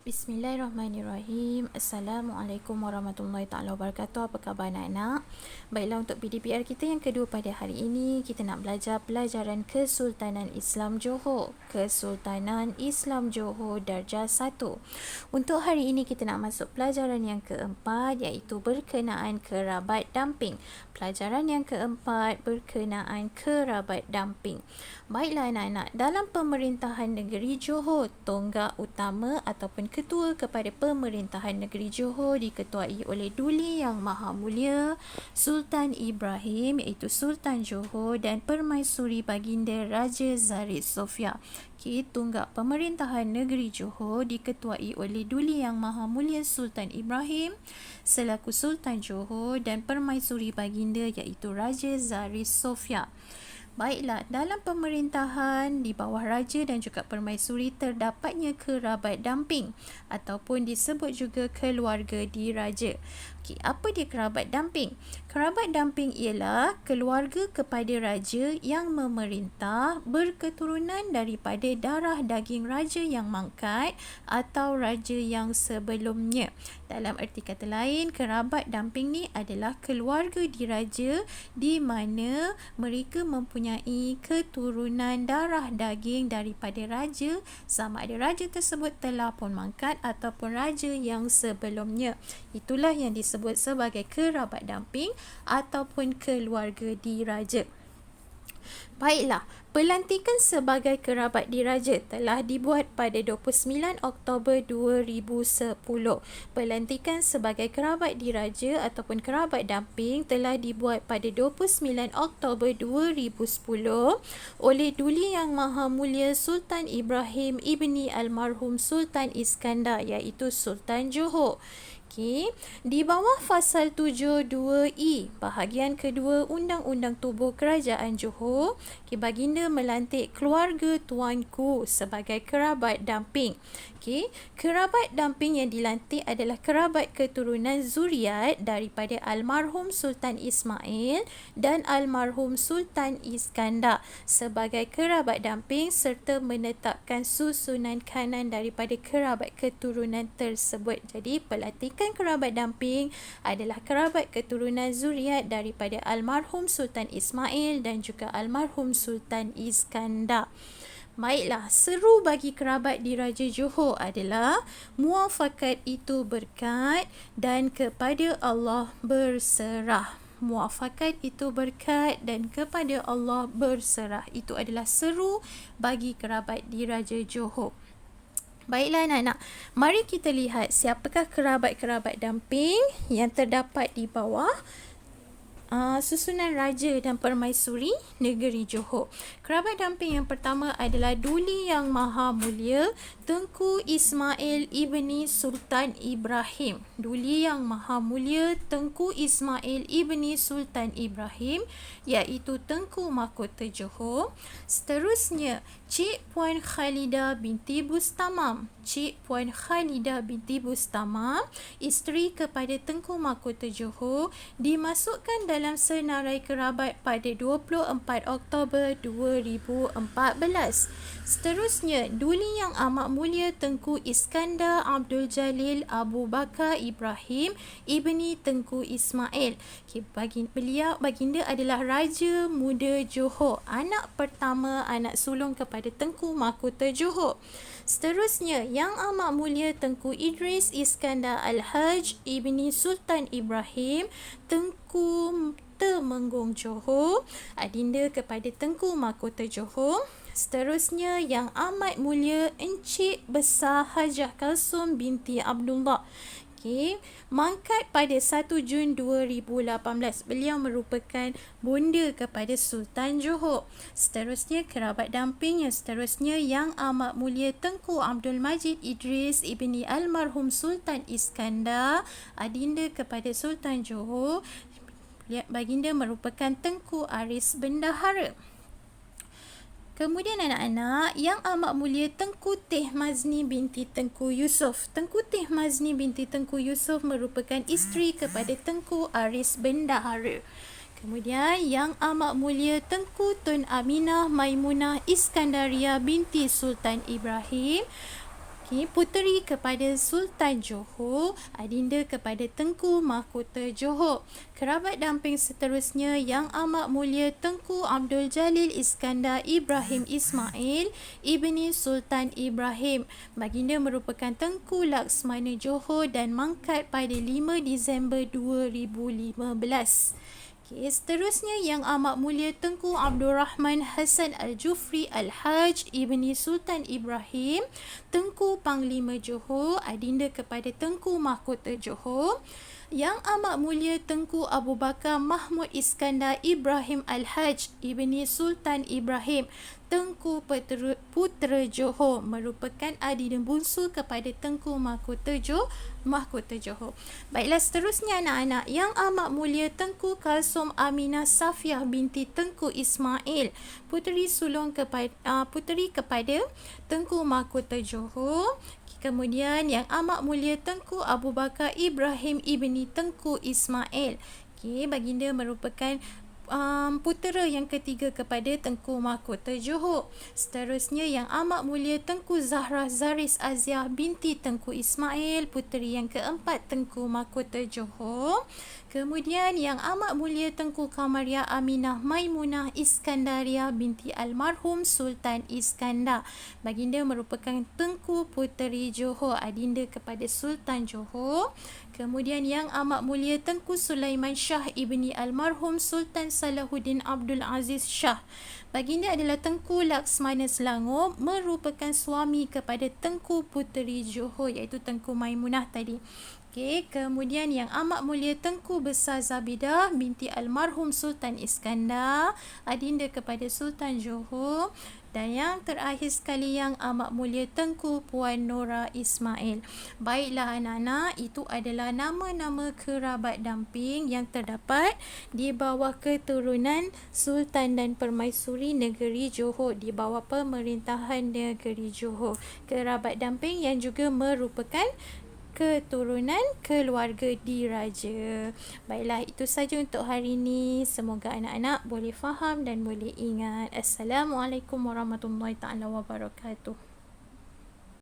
Bismillahirrahmanirrahim. Assalamualaikum warahmatullahi taala wabarakatuh. Apa khabar anak-anak? Baiklah, untuk PDPR kita yang kedua pada hari ini, kita nak belajar pelajaran Kesultanan Islam Johor. Kesultanan Islam Johor darjah 1. Untuk hari ini kita nak masuk pelajaran yang keempat, iaitu berkenaan kerabat damping. Pelajaran yang keempat berkenaan kerabat damping. Baiklah anak-anak, dalam pemerintahan negeri Johor, tonggak utama ataupun ketua kepada pemerintahan negeri Johor diketuai oleh Duli Yang Maha Mulia Sultan Ibrahim, iaitu Sultan Johor, dan Permaisuri Baginda Raja Zahid Sofia. Tonggak pemerintahan negeri Johor diketuai oleh Duli Yang Maha Mulia Sultan Ibrahim selaku Sultan Johor dan Permaisuri Baginda iaitu Raja Zahid Sofia. Baiklah, dalam pemerintahan di bawah raja dan juga permaisuri terdapatnya kerabat damping ataupun disebut juga keluarga diraja. Okey, apa dia kerabat damping? Kerabat damping ialah keluarga kepada raja yang memerintah berketurunan daripada darah daging raja yang mangkat atau raja yang sebelumnya. Dalam erti kata lain, kerabat damping ni adalah keluarga diraja di mana mereka mempunyai keturunan darah daging daripada raja, sama ada raja tersebut telah pun mangkat ataupun raja yang sebelumnya. Itulah yang disebut sebagai kerabat damping ataupun keluarga diraja. Baiklah, pelantikan sebagai kerabat diraja telah dibuat pada 29 Oktober 2010. Pelantikan sebagai kerabat diraja ataupun kerabat damping telah dibuat pada 29 Oktober 2010 oleh Duli Yang Maha Mulia Sultan Ibrahim ibni almarhum Sultan Iskandar, iaitu Sultan Johor. Di bawah Fasal 72E bahagian kedua Undang-Undang Tubuh Kerajaan Johor, Baginda melantik keluarga tuanku sebagai kerabat damping. Kerabat damping yang dilantik adalah kerabat keturunan zuriat daripada almarhum Sultan Ismail dan almarhum Sultan Iskandar sebagai kerabat damping serta menetapkan susunan kanan daripada kerabat keturunan tersebut. Jadi, pelantikan kerabat damping adalah kerabat keturunan zuriat daripada almarhum Sultan Ismail dan juga almarhum Sultan Iskandar. Baiklah, seru bagi kerabat diraja Johor adalah muafakat itu berkat dan kepada Allah berserah. Muafakat itu berkat dan kepada Allah berserah. Itu adalah seru bagi kerabat diraja Johor. Baiklah anak-anak, mari kita lihat siapakah kerabat-kerabat damping yang terdapat di bawah susunan raja dan permaisuri negeri Johor. Kerabat damping yang pertama adalah Duli Yang Maha Mulia Tengku Ismail ibni Sultan Ibrahim. Duli Yang Maha Mulia Tengku Ismail ibni Sultan Ibrahim, iaitu Tengku Mahkota Johor. Seterusnya, Cik Puan Khalidah binti Bustamam. Cik Puan Khalidah binti Bustamam, isteri kepada Tengku Mahkota Johor, dimasukkan dalam senarai kerabat pada 24 Oktober 2014. Seterusnya, Duli Yang Amat Mulia Tengku Iskandar Abdul Jalil Abu Bakar Ibrahim ibni Tengku Ismail. Baginda adalah Raja Muda Johor, anak pertama anak sulung kepada Tengku Mahkota Johor. Seterusnya, Yang Amat Mulia Tengku Idris Iskandar Al-Haj ibni Sultan Ibrahim Tengku Temenggung Johor, adinda kepada Tengku Mahkota Johor. Seterusnya, Yang Amat Mulia Encik Besar Hajah Kalsum binti Abdullah, mangkat pada 1 Jun 2018. Beliau merupakan bonda kepada Sultan Johor. Seterusnya, kerabat damping yang seterusnya, Yang Amat Mulia Tengku Abdul Majid Idris ibni almarhum Sultan Iskandar, adinda kepada Sultan Johor. Baginda merupakan Tengku Aris Bendahara. Kemudian anak-anak, Yang Amat Mulia Tengku Teh Mazni binti Tengku Yusof. Tengku Teh Mazni binti Tengku Yusof merupakan isteri kepada Tengku Aris Bendahara. Kemudian Yang Amat Mulia Tengku Tun Aminah Maimunah Iskandaria binti Sultan Ibrahim Okay, puteri kepada Sultan Johor, adinda kepada Tengku Mahkota Johor. Kerabat damping seterusnya Yang Amat Mulia Tengku Abdul Jalil Iskandar Ibrahim Ismail Ibni Sultan Ibrahim. Baginda merupakan Tengku Laksmana Johor dan mangkat pada 5 Disember 2015. Okay, seterusnya Yang Amat Mulia Tengku Abdul Rahman Hassan Al-Jufri Al-Haj Ibni Sultan Ibrahim, Tengku Panglima Johor, adinda kepada Tengku Mahkota Johor. Yang Amat Mulia Tengku Abu Bakar Mahmud Iskandar Ibrahim Al-Haj Ibni Sultan Ibrahim, Tengku Putera Johor, merupakan adinda bungsu kepada Tengku Mahkota Johor. Baiklah, seterusnya anak-anak, Yang Amat Mulia Tengku Kalsum Aminah Safiah binti Tengku Ismail, puteri kepada Tengku Mahkota Johor. Kemudian Yang Amat Mulia Tengku Abu Bakar Ibrahim Ibni Tengku Ismail. Okay, baginda merupakan putera yang ketiga kepada Tengku Mahkota Johor. Seterusnya Yang Amat Mulia Tengku Zahra Zaris Aziah binti Tengku Ismail, puteri yang keempat Tengku Mahkota Johor. Kemudian Yang Amat Mulia Tengku Kamaria Aminah Maimunah Iskandaria binti almarhum Sultan Iskandar. Baginda merupakan Tengku Puteri Johor, adinda kepada Sultan Johor. Kemudian Yang Amat Mulia Tengku Sulaiman Shah ibni almarhum Sultan Salahuddin Abdul Aziz Shah. Baginda adalah Tengku Laksmana Selangor, merupakan suami kepada Tengku Puteri Johor iaitu Tengku Maimunah tadi. Okay, kemudian Yang Amat Mulia Tengku Besar Zabidah binti almarhum Sultan Iskandar, adinda kepada Sultan Johor. Dan yang terakhir sekali Yang Amat Mulia Tengku Puan Nora Ismail. Baiklah anak-anak, itu adalah nama-nama kerabat damping yang terdapat di bawah keturunan Sultan dan Permaisuri Negeri Johor, di bawah pemerintahan Negeri Johor. Kerabat damping yang juga merupakan keturunan keluarga diraja. Baiklah, itu saja untuk hari ini. Semoga anak-anak boleh faham dan boleh ingat. Assalamualaikum warahmatullahi taala wabarakatuh.